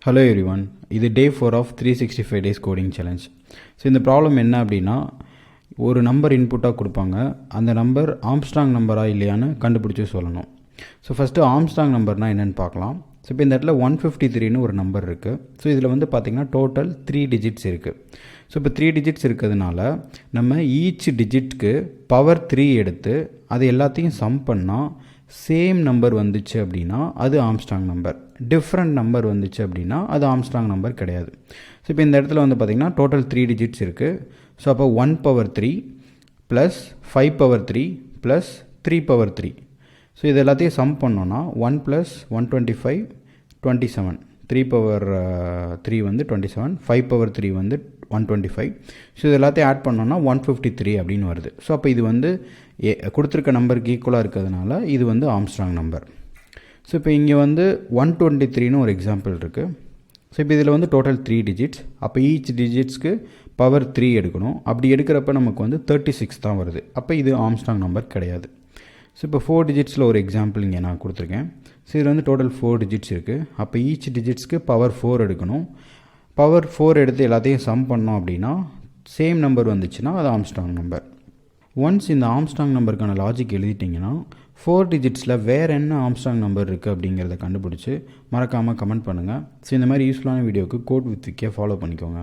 Hello everyone, இது day 4 of 365 days coding challenge. So இந்த problem என்ன அப்படின்னா, ஒரு நம்பர் இன்புட்டாக கொடுப்பாங்க. அந்த நம்பர் ஆம்ஸ்ட்ராங் நம்பரா இல்லையான்னு கண்டுபிடிச்சி சொல்லணும். ஸோ ஃபஸ்ட்டு ஆம்ஸ்ட்ராங் நம்பர்னால் என்னென்னு பார்க்கலாம். ஸோ இப்போ இந்த இடத்துல 153ன்னு ஒரு நம்பர் இருக்குது. ஸோ இதில் வந்து பார்த்திங்கன்னா டோட்டல் 3 டிஜிட்ஸ் இருக்குது. ஸோ இப்போ 3 டிஜிட்ஸ் இருக்கிறதுனால நம்ம ஈச் டிஜிட்க்கு பவர் 3 எடுத்து அது எல்லாத்தையும் சம் பண்ணால் சேம் நம்பர் வந்துச்சு அப்படின்னா அது ஆம்ஸ்ட்ராங் நம்பர். டிஃப்ரெண்ட் நம்பர் வந்துச்சு அப்படின்னா அது ஆம்ஸ்ட்ராங் நம்பர் கிடையாது. ஸோ இப்போ இந்த இடத்துல வந்து பார்த்திங்கன்னா டோட்டல் 3 டிஜிட்ஸ் இருக்குது. ஸோ அப்போ 1 power 3 plus 5 power 3 plus 3 power 3. So இது எல்லாத்தையும் சம் பண்ணோன்னா 1 ப்ளஸ் 125 27, 3 பவர் 3 வந்து 27, 5 பவர் 3 வந்து 125. ஸோ இது எல்லாத்தையும் ஆட் பண்ணோன்னா 153 அப்படின்னு வருது. ஸோ அப்போ இது வந்து கொடுத்துருக்க நம்பருக்கு ஈக்குவலாக இருக்கிறதுனால இது வந்து ஆம்ஸ்ட்ராங் நம்பர். ஸோ இப்போ இங்கே வந்து 123ன்னு ஒரு எக்ஸாம்பிள் இருக்குது. ஸோ இப்போ இதில் வந்து டோட்டல் 3 டிஜிட்ஸ். அப்போ ஈச் டிஜிட்ஸ்க்கு பவர் 3 எடுக்கணும். அப்படி எடுக்கிறப்ப நமக்கு வந்து 36 தான் வருது. அப்போ இது ஆம்ஸ்ட்ராங் நம்பர் கிடையாது. ஸோ இப்போ 4 டிஜிட்ஸில் ஒரு எக்ஸாம்பிள் இங்கே நான் கொடுத்துருக்கேன். ஸோ இதில் வந்து டோட்டல் 4 டிஜிட்ஸ் இருக்குது. அப்போ ஈச் டிஜிட்ஸ்க்கு பவர் 4 எடுக்கணும். பவர் 4 எடுத்து எல்லாத்தையும் சம் பண்ணோம் அப்படின்னா சேம் நம்பர் வந்துச்சுன்னா அது ஆம்ஸ்ட்ராங் நம்பர். ஒன்ஸ் இந்த ஆம்ஸ்ட்ராங் நம்பருக்கான லாஜிக் எழுதிட்டிங்கன்னா 4 டிஜிட்ஸில் வேறு என்ன ஆம்ஸ்ட்ராங் நம்பர் இருக்குது அப்படிங்கிறத கண்டுபிடிச்சி மறக்காமல் கமெண்ட் பண்ணுங்கள். ஸோ இந்த மாதிரி யூஸ்ஃபுல்லான வீடியோவுக்கு கோட் வித் விக்கே ஃபாலோ பண்ணிக்கோங்க.